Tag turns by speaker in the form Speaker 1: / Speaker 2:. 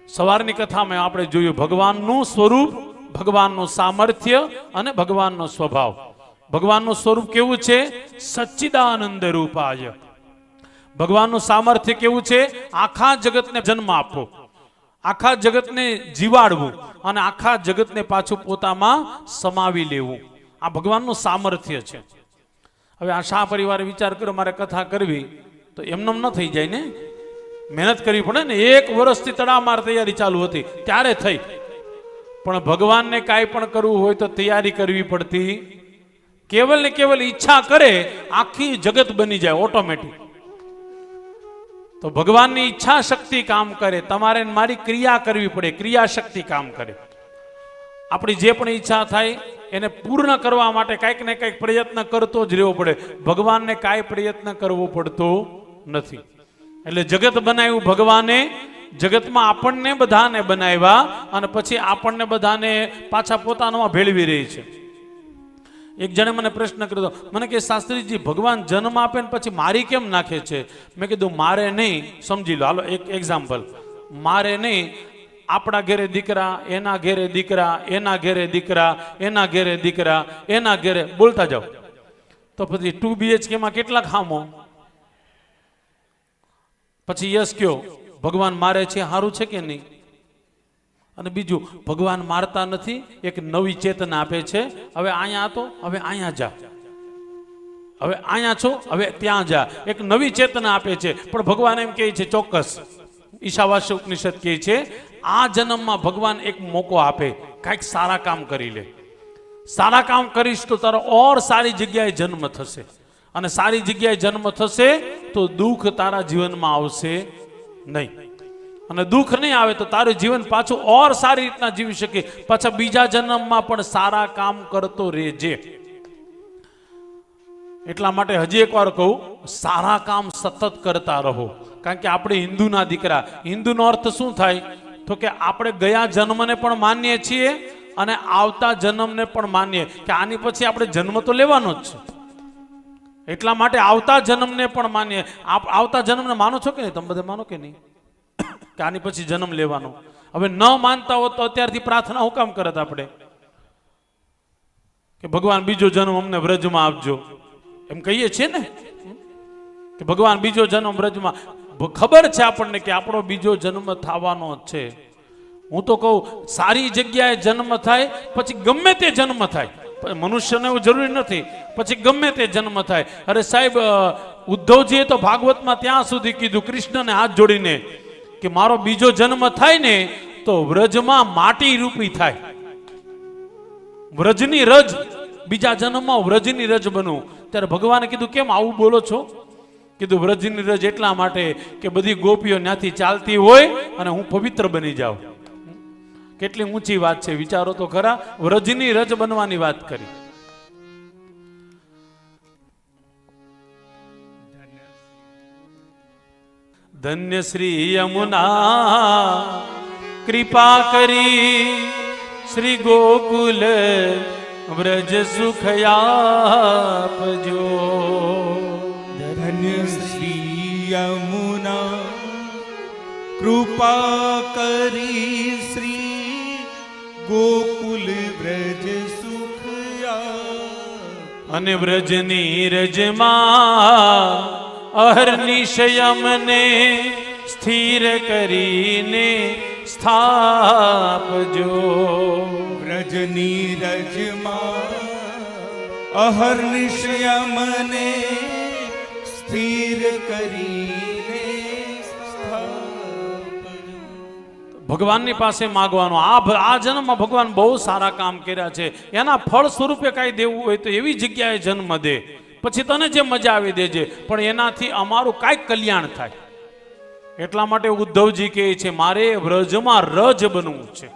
Speaker 1: સવારની કથામાં આપણે જોયું ભગવાનનું સ્વરૂપ, ભગવાનનું સામર્થ્ય અને ભગવાનનો સ્વભાવ. ભગવાનનું સ્વરૂપ કેવું છે? સચ્ચિદાનંદ રૂપાય. ભગવાનનું સામર્થ્ય કેવું છે? આખા જગતને જન્મ આપવો, આખા જગતને જીવાડવું અને આખા જગતને પાછું પોતામાં સમાવી લેવું. આ ભગવાનનું સામર્થ્ય છે. હવે આ શાહ પરિવારે વિચાર કર્યો મારે કથા કરવી, તો એમનેમ ન થઈ જાય ને, મહેનત કરવી પડે ને. 1 વર્ષથી તડામાર તૈયારી ચાલુ હતી ત્યારે થઈ. પણ ભગવાનને કાંઈ પણ કરવું હોય તો તૈયારી કરવી પડતી. કેવલ ને કેવલ ઈચ્છા કરે આખી જગત બની જાય ઓટોમેટિક. તો ભગવાનની ઈચ્છા શક્તિ કામ કરે, તમારે મારી ક્રિયા કરવી પડે, ક્રિયા શક્તિ કામ કરે. આપણી જે પણ ઈચ્છા થાય એને પૂર્ણ કરવા માટે કાંઈક ને કાંઈક પ્રયત્ન કરતો જ રહેવો પડે. ભગવાનને કાંઈ પ્રયત્ન કરવો પડતો નથી. એટલે જગત બનાવ્યું ભગવાને, જગતમાં આપણને બધાને બનાવ્યા અને પછી આપણને બધાને પાછા પોતાનામાં ભેળવી રહી છે. એક જણે મને પ્રશ્ન કર્યો, મને કે શાસ્ત્રીજી ભગવાન જન્મ આપે ને પછી મારી કેમ નાખે છે? મેં કીધું મારે નહીં. સમજી લો, હાલો એક એક્ઝામ્પલ. મારે નહીં, આપણા ઘેરે દીકરા, એના ઘેરે દીકરા, એના ઘેરે દીકરા, એના ઘેરે દીકરા, એના ઘેરે, બોલતા જાઓ. તો પછી 2 BHK માં કેટલા ખામો? પછી યસ કયો, ભગવાન મારે છે, સારું છે કે નહીં? અને બીજું, ભગવાન મારતા નથી, એક નવી ચેતના આપે છે. હવે અહીંયા હતો, હવે અહીંયા જા, હવે અહીંયા છો, હવે ત્યાં જા, એક નવી ચેતના આપે છે. પણ ભગવાન એમ કહે છે ચોક્કસ, ઈશાવાસ્ય ઉપનિષદ કહે છે આ જન્મમાં ભગવાન એક મોકો આપે, કાંઈક સારા કામ કરી લે. સારા કામ કરીશ તો તારો ઓર સારી જગ્યાએ જન્મ થશે, અને સારી જગ્યાએ જન્મ થશે તો દુઃખ તારા જીવનમાં આવશે નહીં. અને દુઃખ નહીં આવે તો તારું જીવન પાછું ઓર સારી રીતના જીવી શકે. પાછા બીજા જન્મમાં પણ સારા કામ કરતો રહેજે. એટલા માટે હજી એકવાર કહું, સારા કામ સતત કરતા રહો. કારણ કે આપણે હિન્દુના દીકરા. હિન્દુનો અર્થ શું થાય? તો કે આપણે ગયા જન્મને પણ માનીએ છીએ અને આવતા જન્મને પણ માનીએ કે આની પછી આપણે જન્મ તો લેવાનો જ છે. એટલા માટે આવતા જન્મને પણ માનીએ. આવતા જન્મને માનો છો કે નહીં? તમે બધા માનો કે નહીં કે આની પછી જન્મ લેવાનો? હવે ન માનતા હો તો અત્યારથી પ્રાર્થના હું કામ કરત આપણે કે ભગવાન બીજો જન્મ અમને વ્રજમાં આપજો, એમ કહીએ છીએ ને કે ભગવાન બીજો જન્મ વ્રજમાં. ખબર છે આપણને કે આપણો બીજો જન્મ થવાનો જ છે. હું તો કહું સારી જગ્યાએ જન્મ થાય પછી ગમે તે જન્મ થાય, મનુષ્યને એવું જરૂરી નથી, પછી ગમે તે જન્મ થાય. અરે સાહેબ, ઉદ્ધવજીએ તો ભાગવતમાં ત્યાં સુધી કીધું કૃષ્ણને હાથ જોડીને કે મારો બીજો જન્મ થાય ને તો વ્રજમાં માટી રૂપી થાય, વ્રજની રજ, બીજા જન્મમાં વ્રજની રજ બનવું. ત્યારે ભગવાને કીધું કેમ આવું બોલો છો? કીધું વ્રજની રજ એટલા માટે કે બધી ગોપીઓ ત્યાંથી ચાલતી હોય અને હું પવિત્ર બની જાઉં. કેટલી ઊંચી વાત છે, વિચારો તો ખરા. વ્રજની રજ બનવાની વાત કરી. ધન્ય શ્રી યમુના કૃપા કરી શ્રી ગોકુલ વ્રજ સુખયાપજો.
Speaker 2: ધન્ય શ્રી યમુના કૃપા કરી શ્રી ગોકુલ વ્રજ સુખયા.
Speaker 1: અને વ્રજની રજમાં અહર્નિશયમને સ્થિર કરીને સ્થાપજો.
Speaker 2: વ્રજની રજમાં અહર્નિશયમને સ્થિર કરીને સ્થાપજો.
Speaker 1: ભગવાનની પાસે માગવાનું. આ જન્મમાં ભગવાન બહુ સારા કામ કર્યા છે, એના ફળ સ્વરૂપે કાંઈ દેવું હોય તો એવી જગ્યાએ જન્મ દે, પછી તને જે મજા આવી દેજે, પણ એનાથી અમારું કાંઈક કલ્યાણ થાય. એટલા માટે ઉદ્ધવજી કહે છે મારે વ્રજમાં રજ બનવું છે.